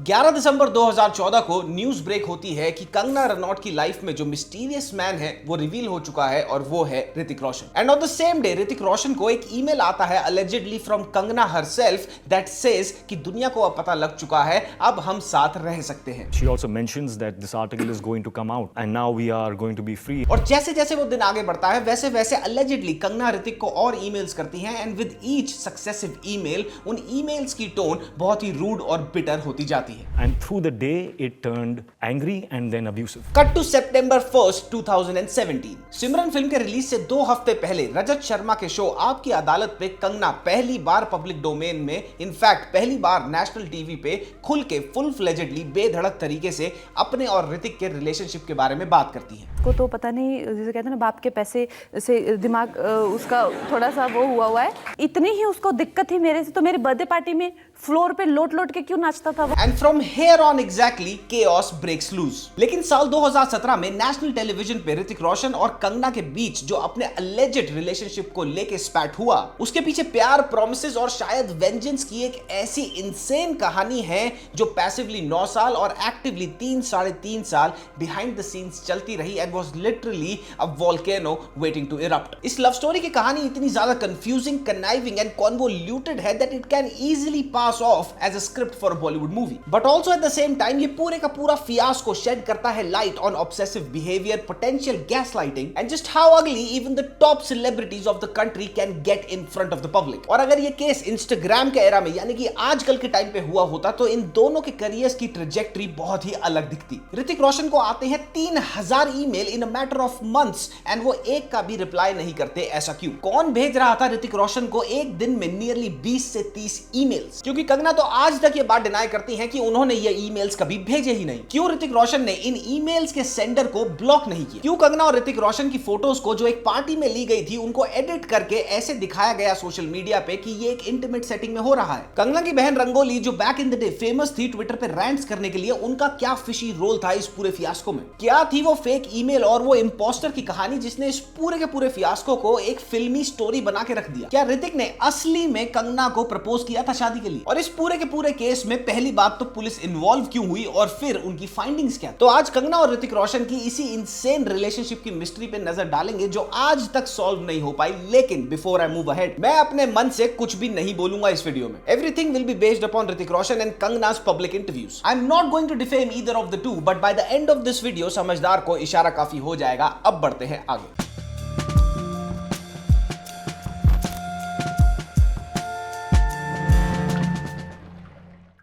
11 दिसंबर 2014 को news break होती है कि कंगना रनौत की लाइफ में जो मिस्टीरियस मैन है वो रिवील हो चुका है और वो है Hrithik Roshan. And on the same day Hrithik Roshan को एक ईमेल आता है allegedly from Kangana herself that says कि दुनिया को अब पता लग चुका है, अब हम साथ रह सकते हैं। She also mentions that this article is going to come out and now we are going to be free. और जैसे जैसे वो दिन आगे बढ़ता है वैसे वैसे अलेजेडली कंगना ऋतिक को और ईमेल्स करती हैं and with each successive email उन ईमेल्स की टोन बहुत ही रूड और बिटर होती जाती है। And through the day it turned angry and then abusive. Cut to सितंबर 1st 2017। सिमरन फिल्म के रिलीज से 2 हफ्ते पहले रजत शर्मा के शो आपकी अदालत पे कंगना पहली बार पब्लिक डोमेन में, इनफैक्ट पहली बार नेशनल टीवी पे खुल के फुल फ्लेजेडली बेधड़क तरीके से अपने और ऋतिक के रिलेशनशिप के बारे में बात करती है। को तो पता नहीं, जैसे कहते हैं ना, बाप के पैसे से दिमाग उसका थोड़ा सा वो हुआ है। इतनी ही उसको दिक्कत थी मेरे से तो मेरी बर्थडे पार्टी में फ्लोर पे लोट लोट के क्यों नाचता था वो। And from here on exactly chaos breaks loose. लेकिन साल 2017 में नेशनल टेलीविजन पे ऋतिक रोशन और कंगना के बीच जो अपने अलेजेड रिलेशनशिप को लेके स्पैट हुआ, उसके पीछे प्यार, प्रॉमिसेस और शायद वेंजेंस की एक ऐसी इनसेन कहानी है जो पैसिवली 9 साल और एक्टिवली 3-3.5 साल बिहाइंड द सीन्स चलती रही and was literally a volcano waiting to erupt. इस लव स्टोरी की कहानी इतनी ज्यादा कंफ्यूजिंग, कनाइविंग एंड कॉन्वोल्यूटेड है that it can easily pass off as a script for a Bollywood movie, but also at the same time ये पूरे का पूरा फियास्को शेड करता है light on obsessive behaviour, potential gaslighting and just how ugly even the top celebrities of the country can get in front of the public. और अगर ये case Instagram के एरा में यानी कि आजकल के टाइम पे हुआ होता तो इन दोनों के करियर्स की ट्रेजेक्टरी बहुत ही अलग दिखती। ऋतिक रोशन को आते हैं 3000 email in a matter of months and वो एक का भी रिप्लाई नहीं करते। ऐसा क्यों? कौन भेज रहा था ऋतिक रोशन को एक दिन में नियरली 20 से 30 ईमेल्स? क्योंकि कंगना तो आज तक ये बात डिनाई करती है कि उन्होंने ये ईमेल्स कभी भेजे ही नहीं। क्यों ऋतिक रोशन ने इन ईमेल्स के सेंडर को ब्लॉक नहीं किया? क्यों कंगना और ऋतिक रोशन की फोटोज को जो एक पार्टी में ली गई थी उनको एडिट करके ऐसे दिखाया गया सोशल मीडिया पे कि ये एक इंटीमेट सेटिंग में हो रहा है? कंगना की बहन रंगोली जो back in the day famous थी ट्विटर पे रैंट्स करने के लिए, उनका क्या फिशी रोल था इस पूरे फियास्को में? क्या थी वो फेक ईमेल और वो इंपोस्टर की कहानी जिसने इस पूरे के पूरे फियास्को को एक फिल्मी स्टोरी बना के रख दिया? क्या ऋतिक ने असली में कंगना को प्रपोज किया था शादी के लिए? और इस पूरे के पूरे केस में पहली बात तो पुलिस इन्वॉल्व क्यों हुई और फिर उनकी फाइंडिंग्स क्या? तो आज कंगना और ऋतिक रोशन की इसी इनसेन रिलेशनशिप की मिस्ट्री पे नजर डालेंगे जो आज तक सॉल्व नहीं हो पाई। लेकिन बिफोर आई मूव अहेड, मैं अपने मन से कुछ भी नहीं बोलूंगा इस वीडियो में। Everything will be based upon Hrithik Roshan and Kangana's public interviews. I'm not going to defame either of the two, but by the end of this video समझदार को इशारा काफी हो जाएगा। अब बढ़ते हैं आगे।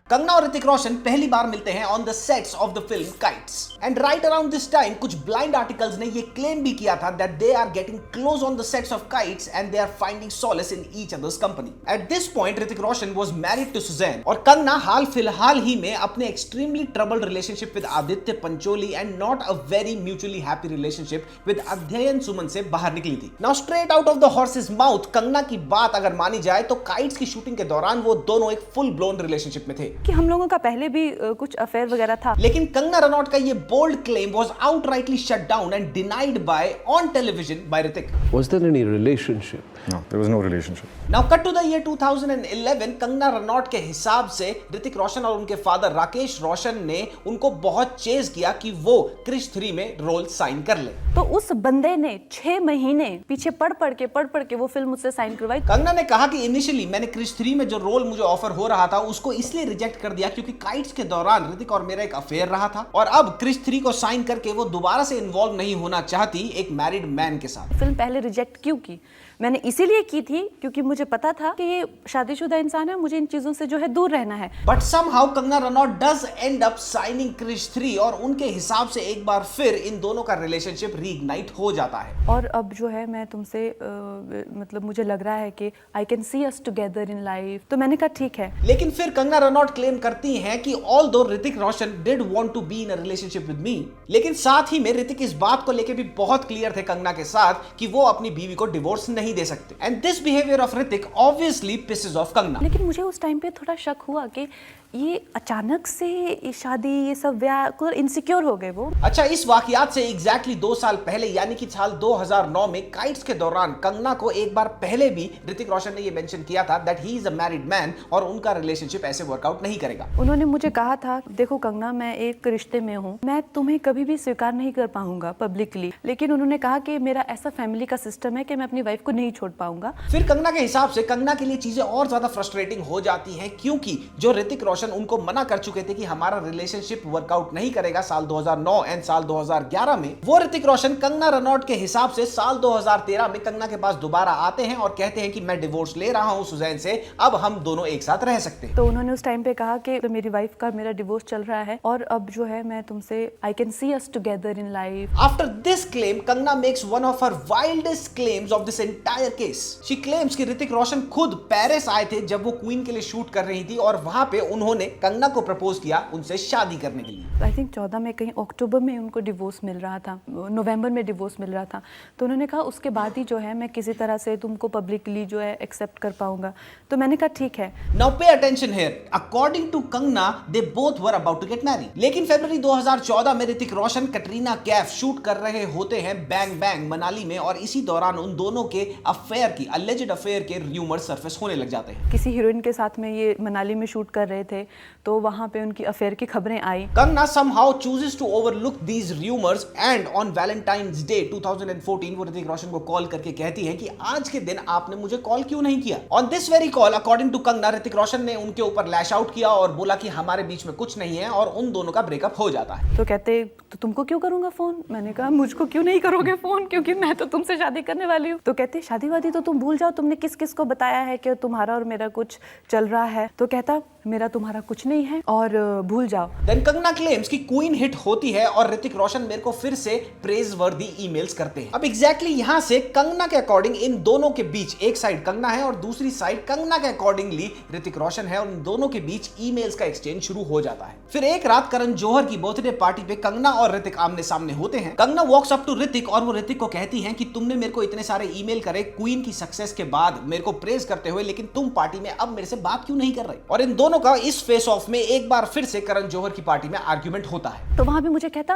कंगना और ऋतिक रोशन पहली बार मिलते हैं on the sets of the film Kites and right around this time कुछ ब्लाइंड आर्टिकल्स ने ये क्लेम भी किया था that they are getting close on the sets of Kites and they are finding solace in each other's company. At this point Hrithik Roshan was married to Sussanne और कंगना हाल फिलहाल ही में अपने extremely troubled relationship with Aditya Pancholi and not a very mutually happy relationship with अध्ययन सुमन से बाहर निकली थी। Now straight out of the horses mouth Kangana की बात अगर मानी जाए तो काइट्स की शूटिंग के दौरान वो दोनों एक फुल ब्लोन रिलेशनशिप में थे कि हम लोगों का पहले भी कुछ अफेयर वगैरह था। लेकिन कंगना रनौत का ये bold claim was outrightly shut down and denied by on television by Hrithik. Was there any relationship? No, there was no relationship. Now cut to the year 2011, Kangana Ranaut के हिसाब से ऋतिक रोशन और उनके फादर राकेश रोशन ने उनको बहुत चेज किया कि वो क्रिश 3 में रोल साइन कर ले। तो उस बंदे ने 6 महीने पीछे पढ़ पढ़ के वो फिल्म मुझसे साइन करवाई। कंगना ने कहा कि इनिशियली मैंने क्रिश 3 में जो रोल मुझे ऑफर हो रहा था उसको इसलिए रिजेक्ट कर दिया क्योंकि काइट्स के दौरान ऋतिक और मेरा एक अफेयर रहा था और अब क्रिश 3 को साइन करके वो दोबारा से इन्वॉल्व नहीं होना चाहती एक मैरिड मैन के साथ। फिल्म पहले रिजेक्ट क्यों की? मैंने इसीलिए की थी क्योंकि मुझे पता था कि ये शादीशुदा इंसान है, मुझे इन चीजों से जो है दूर रहना है। But somehow Kangana Ranaut does end up signing Krrish 3 और उनके हिसाब से एक बार फिर इन दोनों का रिलेशनशिप रीइग्नाइट हो जाता है। और अब जो है मैं तुमसे मतलब मुझे लग रहा है कि I can see us together in life, तो मैंने कहा ठीक है। लेकिन फिर कंगना रनौत क्लेम करती हैं कि although Hrithik Roshan did want to be in a relationship with me, लेकिन साथ ही में ऋतिक इस बात को लेके भी बहुत क्लियर थे कंगना के साथ कि वो अपनी बीवी को डिवोर्स नहीं दे सकते। And this behaviour of Hrithik obviously pisses off Kangana. लेकिन मुझे उस टाइम पे थोड़ा शक हुआ कि ये अचानक से ये शादी, ये सब ब्याह, इनसिक्योर हो गए वो। अच्छा, इस वाकयात से एग्जैक्टली 2 साल पहले यानी कि साल 2009 में काइट्स के दौरान कंगना को एक बार पहले भी ऋतिक रोशन ने ये मेंशन किया था that he is a married man और उनका रिलेशनशिप ऐसे वर्कआउट नहीं करेगा। उन्होंने मुझे कहा था, देखो कंगना, मैं एक रिश्ते में हूँ, मैं तुम्हें कभी भी स्वीकार नहीं कर पाऊंगा पब्लिकली, लेकिन उन्होंने कहा कि मेरा ऐसा फैमिली का सिस्टम है कि मैं अपनी वाइफ को नहीं छोड़ पाऊंगा। फिर कंगना के हिसाब से कंगना के लिए चीजें और ज्यादा फ्रस्ट्रेटिंग हो जाती हैं, क्योंकि जो ऋतिक रोशन उनको मना कर चुके थे कि हमारा रिलेशनशिप वर्कआउट नहीं करेगा साल 2009 एंड साल 2011 में, वो ऋतिक रोशन कंगना रनौट के हिसाब से साल 2013 में कंगना के पास दोबारा आते हैं और कहते हैं कि मैं डिवोर्स ले रहा हूं सुजैन से, अब हम दोनों एक साथ रह सकते हैं। तो उन्होंने उस टाइम पे कहा कि तो मेरी वाइफ का मेरा डिवोर्स चल रहा है और अब जो है मैं तुमसे, I can see us together in life. After this claim, Kangna makes one of her wildest claims of this entire case. She claims कि ऋतिक रोशन खुद पेरिस आए थे जब वो क्वीन के लिए शूट कर रही थी और वहां पे उन्होंने कंगना को प्रपोज किया उनसे शादी करने के लिए। आई थिंक 14 में, कहीं अक्टूबर में उनको डिवोर्स मिल रहा था, नवंबर में डिवोर्स मिल रहा था। तो उन्होंने कहा उसके बाद ही जो है मैं किसी तरह से तुमको पब्लिकली जो है एक्सेप्ट कर पाऊंगा। तो मैंने कहा ठीक है। Now pay attention here. According to Kangna, they both were about to get married. लेकिन फरवरी 2014 में ऋतिक रोशन कटरीना कैफ शूट कर रहे होते हैं बैंग बैंग मनाली में और इसी दौरान उन दोनों के अफेयर की, alleged अफेयर के र्यूमर सरफेस होने लग जाते हैं। किसी हीरोइन के साथ में ये मनाली में शूट कर रहे थे तो वहां पे उनकी अफेयर की खबरें आई। Kangna somehow chooses to overlook these rumors and on Valentine's Day 2014 वो ऋतिक रोशन को कॉल करके कहती है कि आज के दिन आपने मुझे कॉल क्यों नहीं किया। On this very call, according to Kangna, Hrithik Roshan ने उनके ऊपर लैश आउट किया और बोला कि हमारे बीच में कुछ नहीं है और उन दोनों का ब्रेकअप हो जाता है। तो कहते तो तुमको क्यों करूंगा फोन। मैंने कहा मुझको क्यों नहीं करोगे फोन, क्योंकि मैं तो तुमसे शादी करने वाली हूँ। तो कहते शादी वादी तो तुम भूल जाओ, तुमने किस किस को बताया है कि तुम्हारा और मेरा कुछ चल रहा है। तो कहता मेरा तुम्हारा कुछ नहीं है और भूल जाओ। Then Kangna claims कि क्वीन हिट होती है और ऋतिक रोशन मेरे को फिर से प्रेज वर्दी ईमेल्स करते हैं। अब एग्जैक्टली यहाँ से कंगना के अकॉर्डिंग इन दोनों के बीच, एक साइड कंगना है और दूसरी साइड कंगना के अकॉर्डिंगली ऋतिक रोशन है और इन दोनों के बीच ईमेल्स का एक्सचेंज शुरू हो जाता है। फिर एक रात करण जौहर की बर्थडे पार्टी पे कंगना और ऋतिक आमने सामने होते हैं। Kangana walks up to Hrithik और वो ऋतिक को कहती हैं कि तुमने मेरे को इतने सारे ईमेल करे क्वीन की सक्सेस के बाद मेरे को प्रेज करते हुए, लेकिन तुम पार्टी में अब मेरे से बात क्यों नहीं कर रहे। और इन दोनों का इस फेस ऑफ में एक बार फिर से करण जौहर की पार्टी में आर्ग्यूमेंट होता है। तो वहां भी मुझे कहता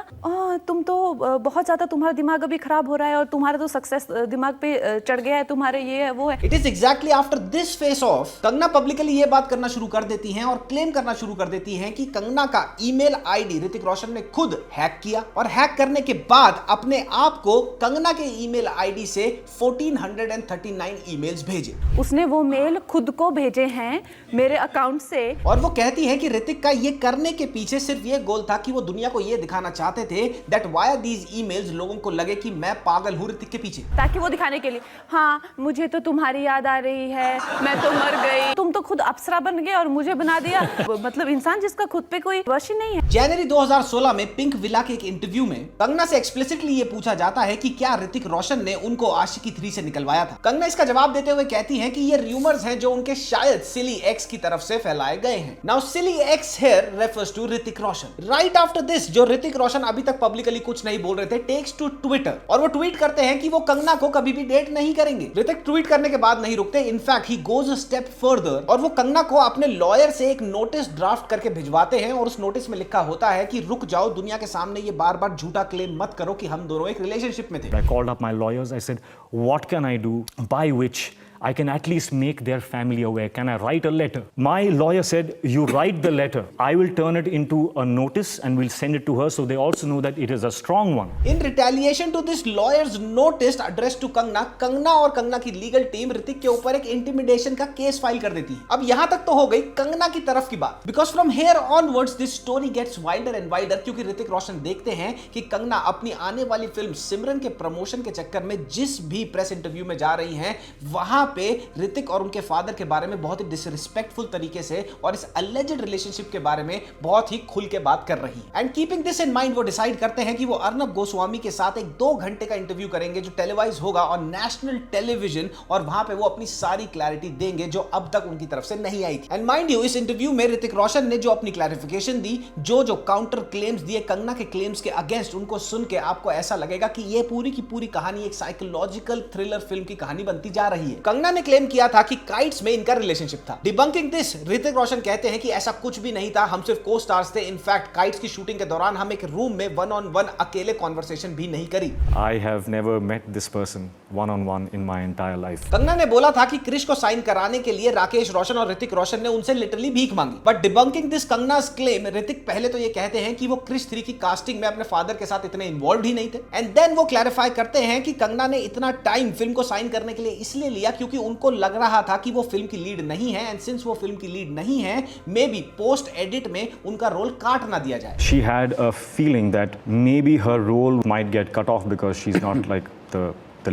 तुम तो बहुत ज्यादा, तुम्हारा दिमाग अभी खराब हो रहा है और तुम्हारा तो सक्सेस दिमाग पे चढ़ गया है, तुम्हारे ये है वो है। It is exactly after this face of Kangana publicly ये बात करना शुरू कर देती हैं और क्लेम करना शुरू कर देती हैं कि कंगना का ईमेल आईडी ऋतिक रोशन ने खुद हैक किया और हैक करने के बाद अपने आप को कंगना के ईमेल आईडी से 1439 ईमेल्स भेजे। उसने वो मेल खुद को भेजे हैं मेरे अकाउंट से। और वो कहती है कि ऋतिक का ये करने के पीछे सिर्फ ये गोल था कि वो दुनिया को ये दिखाना चाहते थे दैट वाया दीज ईमेल्स लोगों को लगे कि मैं पागल हूं ऋतिक के पीछे, ताकि वो दिखाने के लिए, हाँ मुझे तो तुम्हारी याद आ रही है, मैं तो मर गई, तुम तो खुद अप्सरा बन गए और मुझे बना दिया। मतलब इंसान जिसका खुद पे कोई वश ही नहीं है। जनवरी 2016 में पिंक विला के एक इंटरव्यू में कंगना से एक्सप्लिसिटली ये पूछा जाता है कि क्या ऋतिक रोशन ने उनको आशिकी 3 से निकलवाया था। कंगना इसका जवाब देते हुए कहती है कि ये रूमर्स हैं जो उनके शायद सिली एक्स की तरफ से फैलाए गए हैं। Now silly ex here refers to Hrithik Roshan. Right after this जो ऋतिक रोशन अभी तक पब्लिकली कुछ नहीं बोल रहे थे टेक्स टू ट्विटर और वो ट्वीट करते हैं कि वो कंगना को कभी भी डेट नहीं करेंगे। ऋतिक ट्वीट करने के बाद नहीं रुकते, in fact he goes a step further और वो कंगना को अपने लॉयर से एक नोटिस ड्राफ्ट करके भिजवाते हैं और उस नोटिस में लिखा होता है कि रुक जाओ, दुनिया के सामने ये बार बार झूठा क्लेम मत करो कि हम दोनों एक रिलेशनशिप में थे। I called up my lawyers. I said, what can I do by which I can at least make their family aware? Can I write a letter? My lawyer said, you write the letter. I will turn it into a notice and we'll send it to her so they also know that it is a strong one. In retaliation to this lawyer's notice addressed to Kangna, Kangana और कंगना की legal team Hrithik के ऊपर एक intimidation का case file कर देती है। अब यहां तक तो हो गई कंगना की तरफ की बात, because from here onwards this story gets wider and wider, क्योंकि ऋतिक रोशन देखते हैं कि कंगना अपनी आने वाली फिल्म सिमरन के प्रमोशन के चक्कर में जिस भी प्रेस इंटरव्यू में जा रही हैं वहां पे ऋतिक और उनके फादर के बारे में बहुत ही डिसरिस्पेक्टफुल तरीके से और इस अलेजेड रिलेशनशिप के बारे में बहुत ही खुल के बात कर रही है। And keeping this in mind वो डिसाइड करते हैं कि वो अर्नब गोस्वामी के साथ एक 2 घंटे का इंटरव्यू करेंगे जो टेलीवाइज होगा ऑन नेशनल टेलीविजन और वहां पे वो अपनी सारी क्लैरिटी देंगे जो अब तक उनकी तरफ से नहीं आई थी। एंड माइंड यू, इस इंटरव्यू में ऋतिक रोशन ने जो अपनी क्लैरिफिकेशन दी, जो काउंटर क्लेम्स दिए कंगना के क्लेम्स के अगेंस्ट, उनको सुन के आपको ऐसा लगेगा कि ये पूरी की पूरी कहानी एक साइकोलॉजिकल थ्रिलर फिल्म की कहानी बनती जा रही है। कंगना ने क्लेम किया था कि काइट्स में इनका रिलेशनशिप था। डिबंकिंग दिस, ऋतिक रोशन कहते हैं कि ऐसा कुछ भी नहीं था, हम सिर्फ को स्टार्स थे। इनफैक्ट काइट्स की शूटिंग के दौरान हम एक रूम में वन ऑन वन अकेले कॉन्वर्सेशन भी नहीं करी। I have never met this person one-on-one in my entire life. Kangana ने बोला था कि क्रिश को साइन कराने के लिए राकेश रोशन और ऋतिक रोशन ने उनसे लिटरली भीख मांगी। But debunking this कंगना's claim, Hrithik पहले तो ये कहते हैं कि वो क्रिश 3 की कास्टिंग में अपने फादर के साथ इतने इन्वॉल्व ही नहीं थे, एंड देन वो क्लैरिफाई करते हैं कि कंगना ने इतना टाइम फिल्म को साइन करने के लिए इसलिए लिया क्योंकि उनको लग रहा था कि वो फिल्म की लीड नहीं है, एंड सिंस वो फिल्म की लीड नहीं है, मे बी पोस्ट एडिट में उनका रोल काट ना दिया जाए। She had a feeling that maybe her role might get cut off because she's not like the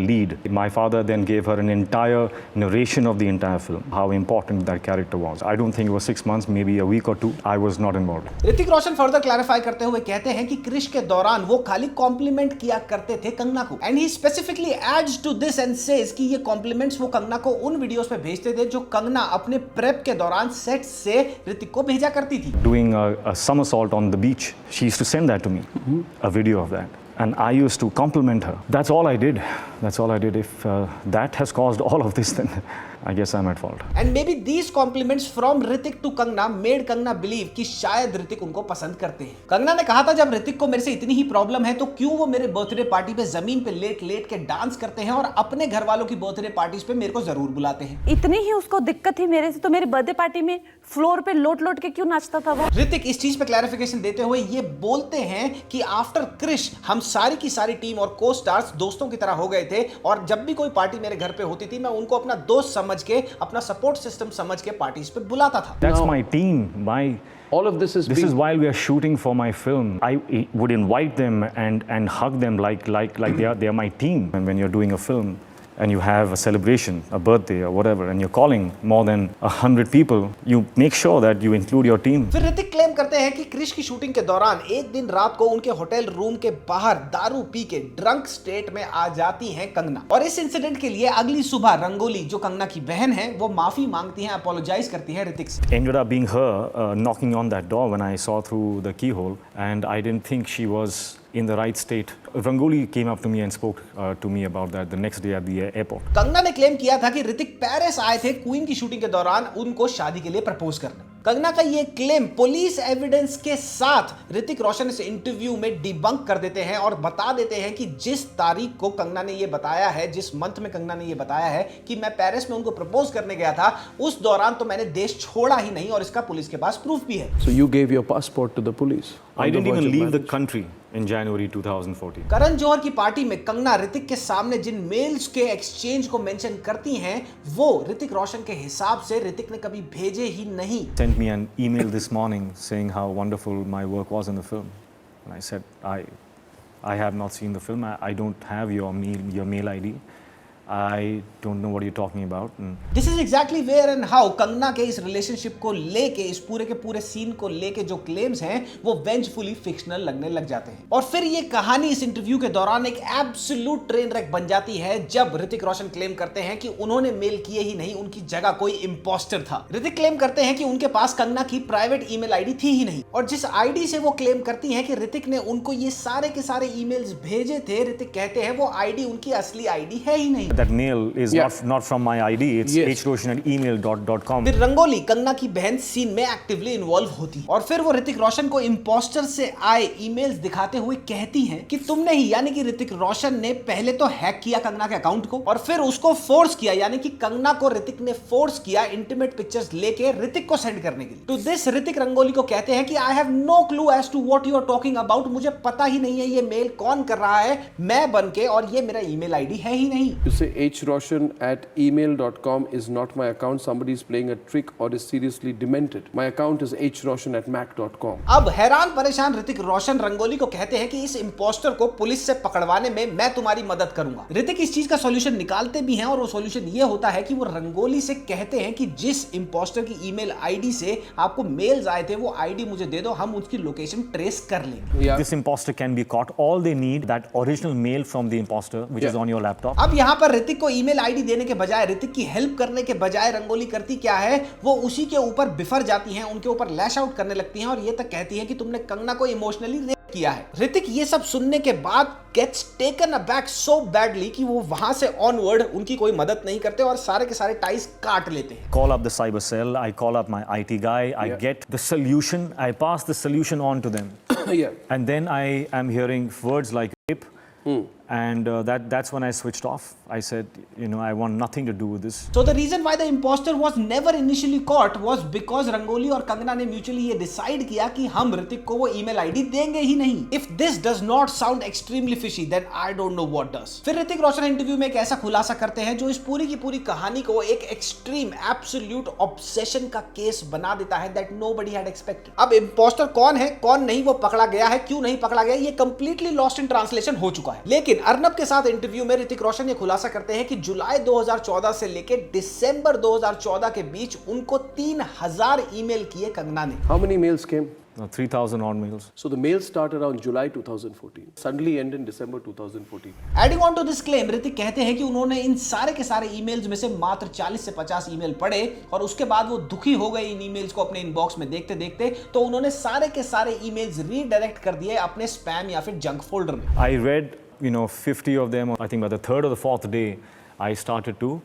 lead. My father then gave her an entire narration of the entire film, how important that character was. I don't think it was 6 months, maybe a week or 2. I was not involved. Hrithik Roshan further clarify करते हुए कहते हैं कि क्रिश के दौरान वो खाली complement किया करते थे कंगना को, and he specifically adds to this and says कि ये कॉम्प्लीमेंट्स वो कंगना को उन वीडियोस पे भेजते थे जो कंगना अपने प्रेप के दौरान सेट से ऋतिक को भेजा करती थी। Doing a somersault on the beach, she used to send that to me, a video of that. And I used to compliment her. That's all I did. That's all I did. If that has caused all of this, then I guess I'm at fault. And maybe these compliments from Hrithik to Kangna made Kangna believe कि शायद ऋतिक उनको पसंद करते हैं। कंगना ने कहा था जब ऋतिक को मेरे से इतनी ही प्रॉब्लम है तो क्यों वो मेरे बर्थडे पार्टी पे जमीन पे लेट लेट के डांस करते हैं और अपने घर वालों की बर्थडे पार्टीज पे मेरे को जरूर बुलाते हैं। इतनी ही उसको दिक्कत थी मेरे से तो मेरी बर्थडे पार्टी में फ्लोर पे लोट लोट के क्यों नाचता था वो। ऋतिक इस चीज पे क्लैरिफिकेशन देते हुए ये बोलते हैं कि आफ्टर क्रिश हम सारी की सारी टीम और को स्टार्स दोस्तों की तरह हो गए थे, और जब भी कोई पार्टी मेरे घर पे होती थी मैं उनको अपना दोस्त समझ के, अपना सपोर्ट सिस्टम समझ के पार्टीज पे बुलाता था। That's my team. All of this is This is while we are shooting for my film. I would invite them and hug them like they are my team. And when you're doing a film and you have a celebration, a birthday or whatever, and you're calling more than 100 people, you make sure that you include your team. फिर Hrithik claim करते हैं कि क्रिश की shooting के दौरान एक दिन रात को उनके होटल रूम के बाहर दारू पी के ड्रंक स्टेट में आ जाती हैं कंगना, और इस इंसिडेंट के लिए अगली सुबह रंगोली जो कंगना की बहन है वो माफी मांगती हैं, अपोलोजाइज करती हैं ऋतिक से। Ended up being her knocking on that door when I saw through the keyhole, and I didn't think she was in the right state. Rangoli came up to me and spoke to me about that the next day at the airport. Kangana ने claim किया था कि Hrithik Paris आए थे queen की shooting के दौरान उनको शादी के लिए प्रपोज करने। कंगना का ये क्लेम पुलिस एविडेंस के साथ ऋतिक रोशन इस इंटरव्यू में डिबंक कर देते हैं और बता देते हैं कि जिस तारीख को कंगना ने ये बताया है, जिस मंथ में कंगना ने ये बताया है कि मैं पेरिस में उनको प्रपोज करने गया था, उस दौरान तो मैंने देश छोड़ा ही नहीं, और इसका पुलिस के पास प्रूफ भी है। So you gave your passport to the police? I didn't even leave the country in January 2014. Karan Johar की पार्टी में कंगना ऋतिक के सामने जिन मेल्स के एक्सचेंज को मेंशन करती हैं वो ऋतिक रोशन के हिसाब से ऋतिक ने कभी भेजे ही नहीं। Sent me an email this morning saying how wonderful my work was in the film, and I said I have not seen the film. I don't have your mail ID. I don't know what you're talking about. This is exactly where and how Kangana के इस relationship को लेके, इस पूरे के पूरे scene को लेके जो क्लेम्स हैं वो वेंचफुली फिक्शनल लगने लग जाते हैं, और फिर ये कहानी इस इंटरव्यू के दौरान एक एब्सोल्यूट ट्रेन रैक बन जाती है जब ऋतिक रोशन क्लेम करते हैं कि उन्होंने मेल किए ही नहीं, उनकी जगह कोई इंपोस्टर था। ऋतिक क्लेम करते हैं कि उनके पास कंगना की प्राइवेट ईमेल आईडी थी ही नहीं, और जिस आईडी से वो क्लेम करती हैं कि ऋतिक ने उनको ये सारे के सारे ईमेल्स भेजे थे, ऋतिक कहते हैं वो आईडी उनकी असली आईडी है ही नहीं। That mail is not from my ID. It's Yes. hroshan@email.com. फिर रंगोली कंगना की बहन सीन में एक्टिवली इन्वॉल्व होती है, और फिर वो ऋतिक रोशन को इंपोस्टर से आए ईमेल्स दिखाते हुए कहती हैं कि तुमने ही, यानी कि ऋतिक रोशन ने पहले तो हैक किया कंगना के अकाउंट को और फिर उसको फोर्स किया, यानी कि कंगना को ऋतिक ने फोर्स किया इंटीमेट पिक्चर्स लेके ऋतिक को सेंड करने के लिए। टू दिस ऋतिक रंगोली को कहते हैं कि I have no clue as to what you are talking about, मुझे पता ही नहीं है ये मेल कौन कर रहा है, मैं बन के, और ये मेरा ईमेल आईडी है ही नहीं। You say hroshan@email.com is not my account. Somebody is playing a trick or is seriously demented. My account is hroshan@mac.com. अब हैरान परेशान ऋतिक रोशन रंगोली को कहते हैं कि इस इंपोस्टर को पुलिस से पकड़वाने में मैं तुम्हारी मदद करूंगा। ऋतिक इस चीज का सॉल्यूशन निकालते भी हैं, और वो सॉल्यूशन ये होता है कि वो रंगोली से कहते हैं कि जिस इंपोस्टर की ईमेल आईडी से आपको मेल्स आए थे वो आईडी मुझे दे दो, हम उसकी लोकेशन ट्रेस कर लेंगे। This imposter can be caught. All they need that original mail from the imposter, which is on your laptop. अब यहाँ पर ऋतिक को ईमेल आईडी देने के बजाय, ऋतिक की हेल्प करने के बजाय रंगोली करती क्या है, वो उसी के ऊपर बिफर जाती हैं, उनके ऊपर लैश आउट करने लगती हैं और ये तक कहती हैं कि तुमने कंगना को इमोशनली रेप किया है। ऋतिक ये सब सुनने के बाद gets taken aback so badly कि वो वहां से ऑनवर्ड उनकी कोई मदद नहीं करते और सारे के सारे टाइज काट लेते हैं। Call up the cyber cell, I call up my IT guy, I get the solution, I pass the solution on to them. Yeah. And then I am hearing words like rape. And that's when I switched off. I said, I want nothing to do with this. So the reason why the imposter was never initially caught was because rangoli और कंगना ने mutually ये decide किया कि हम ऋतिक को वो email ID देंगे ही नहीं। If this does not sound extremely fishy, then I don't know what does. फिर ऋतिक रोशन इंटरव्यू में एक ऐसा खुलासा करते हैं जो इस पूरी की पूरी कहानी को एक एक्सट्रीम एब्सोल्यूट ऑब्सेशन का केस बना देता है that nobody had expected. अब इम्पोस्टर कौन है, कौन नहीं, वो पकड़ा गया है, क्यों नहीं पकड़ा गया, ये कंप्लीटली लॉस्ट इन ट्रांसलेशन हो चुका है। लेकिन अर्नब के साथ इंटरव्यू में ऋतिक रोशन ये खुलासा करते हैं कि जुलाई 2014 से लेकर दिसंबर 2014 के बीच उनको 3000 ईमेल किए कंगना ने। How many mails came? 3,000 odd mails. So the mail started around July 2014, suddenly end in December 2014. Adding on to this claim, Hrithik कहते हैं कि उन्होंने इन सारे के सारे ईमेल्स में से मात्र 40 से 50 ईमेल पढ़े और उसके बाद वो दुखी हो गए इन ईमेल्स को अपने इनबॉक्स में देखते देखते, तो उन्होंने सारे के सारे ईमेल्स रीडायरेक्ट कर दिए अपने स्पैम या फिर जंक फोल्डर में। I read 50 of them. I think by the third or the fourth day, I started to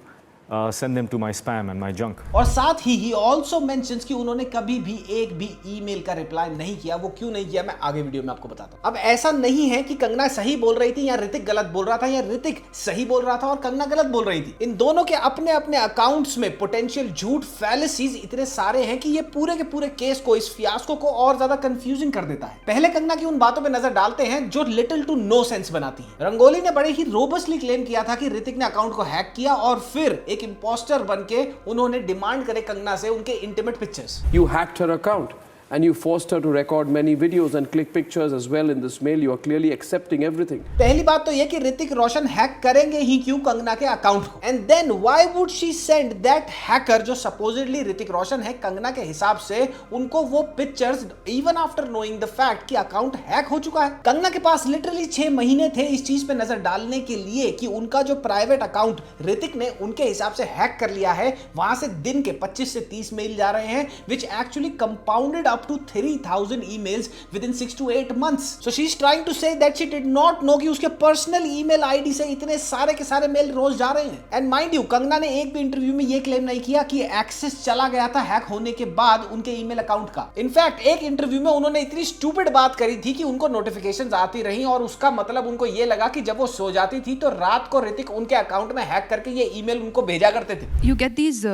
send them to my spam and my junk. और साथ ही also mentions कि उन्होंने कभी भी एक भी ईमेल का रिप्लाई नहीं किया। वो क्यों नहीं किया मैं आगे वीडियो में आपको बताता हूं। अब ऐसा नहीं है कि कंगना सही बोल रही थी या ऋतिक गलत बोल रहा था या ऋतिक सही बोल रहा था और कंगना गलत बोल रही थी। इन दोनों के अपने अपने अकाउंट्स में पोटेंशियल झूठ फैलेसीज इतने सारे हैं कि ये पूरे के पूरे केस को, इस फियास्को को और ज्यादा कंफ्यूजिंग कर देता है। पहले कंगना की उन बातों पे नजर डालते हैं जो लिटिल टू नो सेंस बनाती है। रंगोली ने बड़े ही रोबस्टली क्लेम किया था कि ऋतिक ने अकाउंट को हैक किया और फिर एक इंपोस्टर बनके उन्होंने डिमांड करे कंगना से उनके intimate pictures. You hacked her account and you forced her to record many videos and click pictures as well in this mail. You are clearly accepting everything. पहली बात तो ये कि ऋतिक रोशन हैक करेंगे ही क्यों कंगना के अकाउंट को, and then why would she send that hacker जो सपोजिटली ऋतिक रोशन है कंगना के हिसाब से उनको वो pictures even after knowing the fact कि अकाउंट हैक हो चुका है। कंगना के पास लिटरली 6 महीने थे इस चीज पे नजर डालने के लिए कि उनका जो प्राइवेट अकाउंट ऋतिक ने उनके हिसाब से हैक कर लिया है, वहां से दिन के 25 से 30 मेल जा रहे हैं which actually compounded up to 3,000 emails within 6 to 8 months. So she's trying to say that she did not know कि उसके पर्सनल ईमेल आईडी से इतने सारे के सारे मेल रोज जा रहे हैं। एंड माइंड यू, कंगना ने एक भी इंटरव्यू में ये क्लेम नहीं किया कि एक्सेस चला गया था हैक होने के बाद उनके ईमेल अकाउंट का। इनफैक्ट एक इंटरव्यू में उन्होंने इतनी स्टूपिड बात करी थी कि उनको नोटिफिकेशंस आती रही और उसका मतलब उनको ये लगा कि जब वो सो जाती थी तो रात को ऋतिक उनके अकाउंट में हैक करके ये ईमेल उनको भेजा करते थे। You get these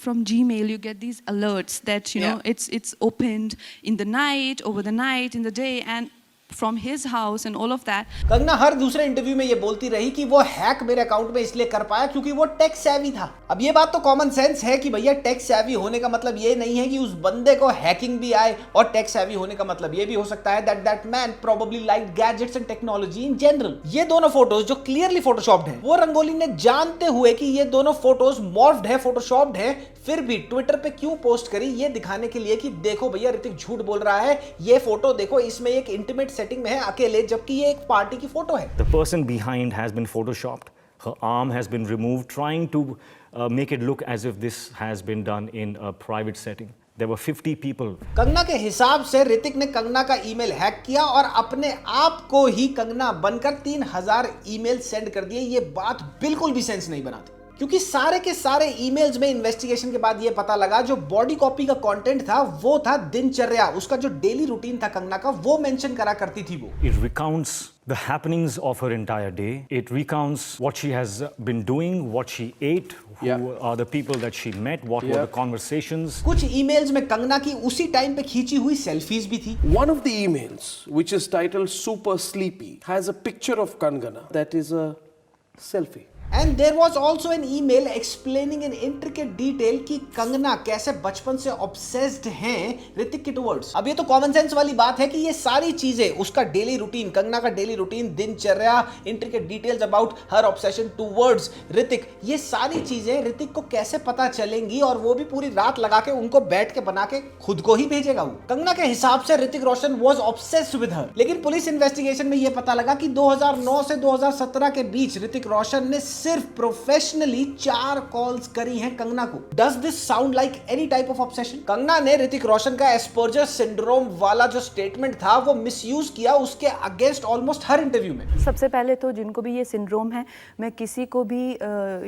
from Gmail, you get these alerts that you know it's opened in the night, over the night, in the day, and from his house and all of that. Kangana हर दूसरे interview में ये बोलती रही कि वो hack मेरे account में इसलिए कर पाया क्योंकि वो टेक सेवी था। अब ये बात तो कॉमन सेंस है कि भैया टेक सेवी होने का मतलब ये नहीं है कि उस बंदे को हैकिंग भी आए, और टेक सेवी होने का मतलब ये भी हो सकता है that man probably like gadgets and technology in general. ये दोनों फोटोज जो क्लियरली फोटोशॉप्ड है, वो रंगोली ने जानते हुए कि ये दोनों फोटोज मॉर्फ्ड है, फोटोशॉप्ड है, फिर भी ट्विटर पे क्यों पोस्ट करी, ये दिखाने के लिए कि देखो भैया ऋतिक झूठ बोल रहा है, ये फोटो देखो इसमें एक इंटीमेट सेटिंग में है अकेले, जबकि ये एक पार्टी की फोटो है। The person behind has been photoshopped. Her arm has been removed, trying to make it look as if this has been done in a private setting. There were 50 people. Kangana के हिसाब से ऋतिक ने कंगना का email hack किया और अपने आप को ही कंगना बनकर 3000 ईमेल सेंड कर दिए। ये बात बिल्कुल भी सेंस नहीं बनाती, क्योंकि सारे के सारे ईमेल्स में इन्वेस्टिगेशन के बाद ये पता लगा जो बॉडी कॉपी का कंटेंट था वो था दिनचर्या, उसका जो डेली रूटीन था कंगना का, वो मेंशन करा करती थी वो। It recounts the happenings of her entire day. It recounts what she has been doing, what she ate, who are the people that she met, what were the conversations. कुछ emails में कंगना की उसी time पे खींची हुई selfies भी थी। One of the emails, which is titled Super Sleepy, has a picture of Kangana that is a selfie. And there was also an email explaining in intricate detail कि कंगना कैसे बचपन से obsessed हैं ऋतिक के टुवर्ड्स। अब ये तो कॉमन सेंस वाली बात है कि ये सारी चीजें, उसका डेली रूटीन, कंगना का डेली रूटीन, दिनचर्या, intricate details about her obsession towards Hrithik, ये सारी चीजें ऋतिक को कैसे पता चलेंगी, और वो भी पूरी रात लगा के उनको बैठ के बना के खुद को ही भेजेगा वो। कंगना के हिसाब से Hrithik Roshan was obsessed with her, लेकिन पुलिस इन्वेस्टिगेशन में ये पता लगा कि 2009 से 2017 के बीच ऋतिक रोशन ने सिर्फ प्रोफेशनली 4 कॉल्स करी हैं कंगना को। Does this sound like any type of obsession? Kangana ने ऋतिक रोशन का एस्पर्जर सिंड्रोम वाला जो स्टेटमेंट था वो मिसयूज किया उसके अगेंस्ट ऑलमोस्ट हर इंटरव्यू में। सबसे पहले तो जिनको भी ये सिंड्रोम है, मैं किसी को भी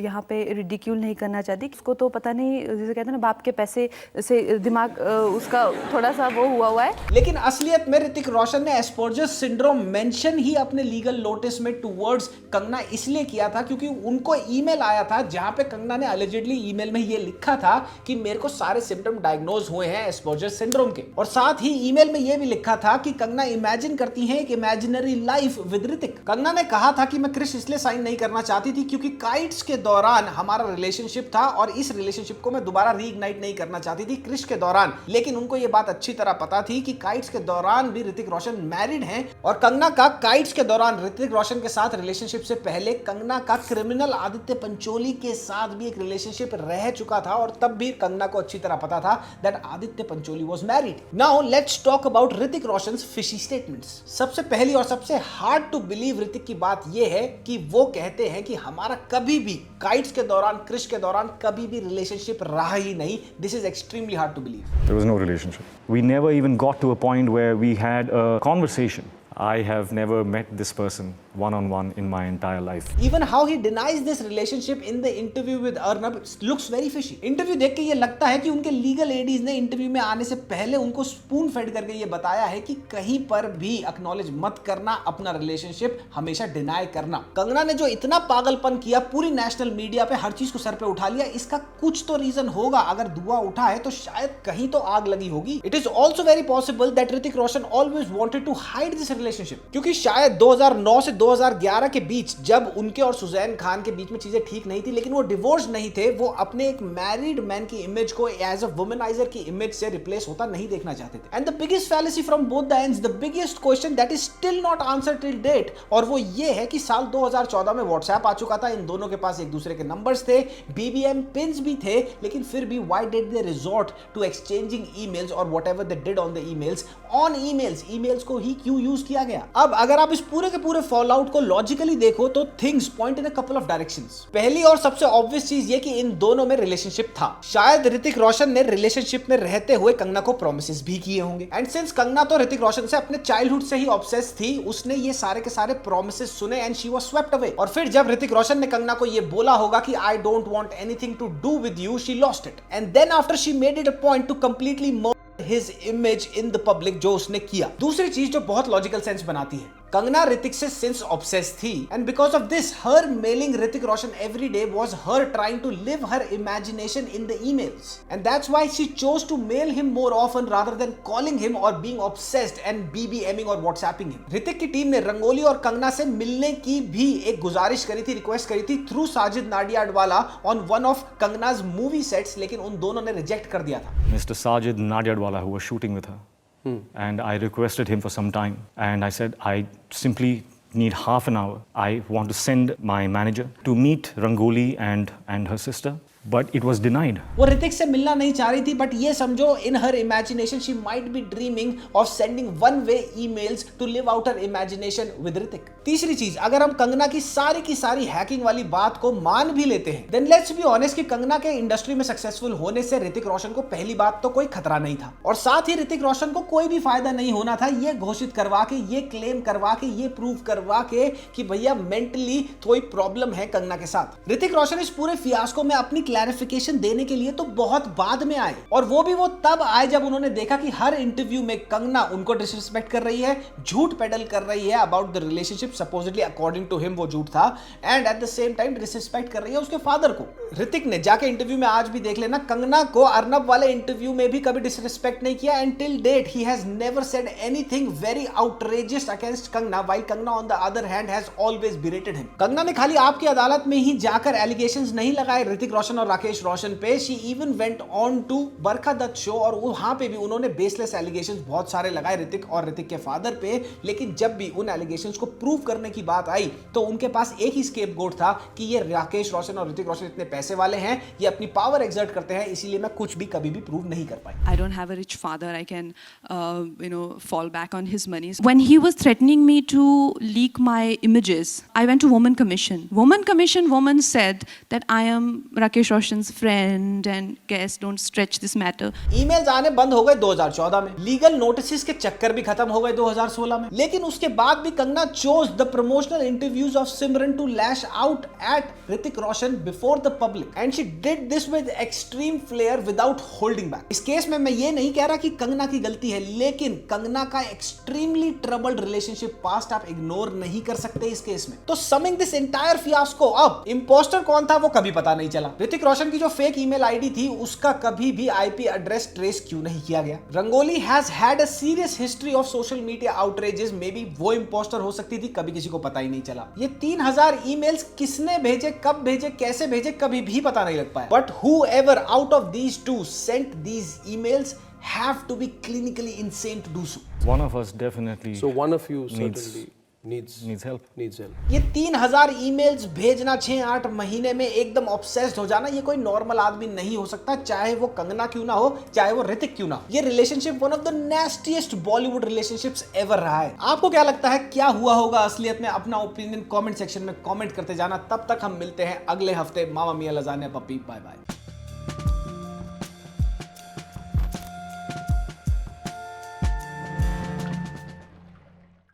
यहाँ पे रिडिक्यूल नहीं करना चाहती। उसको तो पता नहीं, जैसे कहते हैं ना, बाप के पैसे से दिमाग उसका थोड़ा सा वो हुआ है। लेकिन असलियत में ऋतिक रोशन ने एस्पर्जर सिंड्रोम मेंशन ही अपने लीगल नोटिस में टुवर्ड्स कंगना इसलिए किया था क्योंकि उनको ईमेल आया था जहां पे कंगना ने अलिजिडली ईमेल में ये लिखा था कि मेरे को सारे सिम्टम डायग्नोज हुए हैं एस्पर्जर सिंड्रोम के। और साथ ही ईमेल में ये भी लिखा था कि कंगना इमेजिन करती है एक imaginary life with Hrithik. Kangana ने कहा था कि मैं क्रिश इसलिए साइन नहीं करना चाहती थी क्योंकि काइट्स के दौरान हमारा रिलेशनशिप था और इस रिलेशनशिप को मैं दोबारा रीइग्नाइट नहीं करना चाहती थी क्रिश के दौरान। लेकिन उनको ये बात अच्छी तरह पता थी कि काइट्स के दौरान भी ऋतिक रोशन मैरिड हैं और कंगना का काइट्स के दौरान ऋतिक रोशन के साथ रिलेशनशिप से पहले कंगना का क्रिमिनल आदित्य पंचोली के साथ भी एक रिलेशनशिप रह चुका था और तब भी कंगना को अच्छी तरह पता था that Aditya Pancholi was married. Now let's talk about Hrithik Roshan's fishy statements. सबसे पहली और सबसे हार्ड टू बिलीव ऋतिक की बात यह है कि वो कहते हैं कि हमारा कभी भी काइट्स के दौरान, क्रिश के दौरान कभी भी रिलेशनशिप रहा ही नहीं। This is extremely hard to believe. There was no relationship. We never even got to a point where we had a conversation. I have never met this person one-on-one in my entire life. Even how he denies this relationship in the interview with Arnab looks very fishy. Interview देख के ये लगता है कि उनके legal Aedes ने interview में आने से पहले उनको स्पून फेड करके ये बताया है कि कहीं पर भी एक्नॉलेज मत करना अपना रिलेशनशिप, हमेशा डिनाई करना। कंगना ने जो इतना पागलपन किया, पूरी नेशनल मीडिया पे हर चीज को सर पे उठा लिया, इसका कुछ तो रीजन होगा। अगर धुआं उठा है तो शायद कहीं तो आग लगी होगी। It is also very possible that Hrithik Roshan always wanted to hide this relationship, क्योंकि शायद 2009 से 2011 के बीच जब उनके और सुजैन खान के बीच में चीजें ठीक नहीं थी, लेकिन वो डिवोर्स नहीं थे, वो अपने एक मैरिड मैन की इमेज को एज अ वुमनाइजर की इमेज से रिप्लेस होता नहीं देखना चाहते थे। And the biggest fallacy from both the ends, the biggest question that is still not answered till date, और वो ये है कि साल 2014 में व्हाट्सएप आ चुका था, इन दोनों के पास एक दूसरे के नंबर्स थे, BBM पिन्स भी थे, लेकिन फिर भी why did they resort to exchanging emails और whatever they did on the emails on emails? Emails को ही क्यों यूज किया गया? अब अगर आप इस पूरे के पूरे फॉल आउट को लॉजिकली देखो तो things point in a couple of directions. पहली और सबसे ऑब्वियस चीज ये कि इन दोनों में रिलेशनशिप था। शायद ऋतिक रोशन ने रिलेशनशिप में रहते हुए कंगना को प्रॉमिसेस भी किए होंगे, एंड सिंस कंगना तो ऋतिक रोशन से अपने चाइल्डहुड से ही ऑब्सेस थी, उसने ये सारे के सारे प्रॉमिसेस सुने and she was swept away. और फिर जब ऋतिक रोशन ने कंगना को ये बोला होगा कि I don't want anything to do with you, she lost it, and then after she made it a point to completely his image in the public, जो उसने किया। दूसरी चीज जो बहुत लॉजिकल सेंस बनाती है, कंगना ऋतिक से सिंस ऑब्सेस थी, and because of this her mailing Hrithik Roshan every day was her trying to live her imagination in the emails, and that's why she chose to mail him more often rather than calling him और being obsessed and BBMing और WhatsApping him. Hrithik की team ने रंगोली और कंगना से मिलने की भी एक गुजारिश करी थी, रिक्वेस्ट करी थी through Sajid Nadiadwala on one of Kangana's movie sets, लेकिन उन दोनों ने रिजेक्ट कर दिया था। Mr. Sajid Nadiadwala, who was shooting with her, and I requested him for some time, and I said, I simply need half an hour. I want to send my manager to meet Rangoli and her sister. But it was denied. वो ऋतिक से मिलना नहीं चाह रही थी, but ये समझो in her imagination she might be dreaming of sending one way emails to live out her imagination with Hrithik. तीसरी चीज, अगर हम कंगना की सारी हैकिंग वाली बात को मान भी लेते हैं, देन लेट्स बी ऑनेस्ट कि कंगना के इंडस्ट्री में सक्सेसफुल होने से ऋतिक रोशन को पहली बात तो कोई खतरा नहीं था, और साथ ही ऋतिक रोशन को कोई भी फायदा नहीं होना था ये घोषित करवा के, ये क्लेम करवा के, ये प्रूव करवा के कि भैया मेंटली कोई प्रॉब्लम है कंगना के साथ। ऋतिक रोशन इस पूरे फियास्को में अपनी क्लैरिफिकेशन देने के लिए तो बहुत बाद में आए, और वो भी वो तब आए जब उन्होंने देखा कि हर इंटरव्यू में कंगना उनको डिसरिस्पेक्ट कर रही है, झूठ पेडल कर रही है about the relationship, supposedly according to him वो झूठ था, and at the same time disrespect कर रही है उसके फादर को। ऋतिक ने जाके इंटरव्यू में आज भी देख लेना, कंगना को अर्नब वाले इंटरव्यू में भी कभी डिसरिस्पेक्ट नहीं किया, and till date he has never said anything very outrageous against Kangana, while Kangana on the other hand has always berated him. Kangana ने खाली आपकी अदालत में ही जाकर एलिगेशंस नहीं लगाए ऋतिक रोशन और राकेश रोशन पे, she even went on to Barkha Dutt show, और वहां पे भी उन्होंने बेसलेस एलिगेशंस बहुत सारे लगाए ऋतिक और ऋतिक के फादर पे, लेकिन जब भी उन एलिगेशंस को प्रूव करने की बात आई तो उनके पास एक ही स्केपगोट था कि ये राकेश रोशन और ऋतिक रोशन इतने पैसे वाले हैं, ये अपनी पावर एक्सर्ट करते हैं, इसीलिए मैं कुछ भी कभी भी प्रूव नहीं कर पाई। I don't have a rich father. I can, fall back on his monies. When he was threatening me to leak my images, I went to Women Commission. Woman said that I am Rakesh Roshan's friend and guess don't stretch this matter. Emails आने बंद हो गए 2014 में, legal notice के चक्कर भी खत्म हो गए 2016 में, लेकिन उसके बाद भी Kangana chose the promotional interviews of Simran to lash out at Hrithik Roshan before the public, and she did this with extreme flair without holding back. इस केस में मैं ये नहीं कह रहा कि कंगना की गलती है, लेकिन कंगना का एक्सट्रीमली ट्रबल्ड रिलेशनशिप पास्ट आप इग्नोर नहीं कर सकते इस केस में। तो summing this entire fiasco up, impostor कौन था वो कभी पता नहीं चला। ऋतिक रोशन की जो फेक ईमेल आईडी थी उसका कभी भी आईपी एड्रेस ट्रेस क्यों नहीं किया गया। Rangoli has had a serious history of social media outrageous, may be वो इंपोस्टर हो सकती थी, कभी किसी को पता ही नहीं चला। ये 3000 ईमेल्स किसने भेजे, कब भेजे, कैसे भेजे, कभी भी पता नहीं लग पाया। But whoever out of these two sent these emails have to be clinically insane to do so. One of us definitely. So one of you Needs- certainly needs help. Needs help. ये 3000 emails भेजना 6-8 महीने में एकदम obsessed हो जाना, ये कोई normal आदमी नहीं हो सकता, चाहे वो कंगना क्यों ना हो, चाहे वो ऋतिक क्यों ना हो। ये relationship one of the nastiest Bollywood relationships ever रहा है। आपको क्या लगता है क्या हुआ होगा असलियत में? अपना ओपिनियन कमेंट सेक्शन में कमेंट करते जाना। तब तक हम मिलते हैं अगले हफ्ते। मामा मिया लजानिया पप्पी, बाय बाय।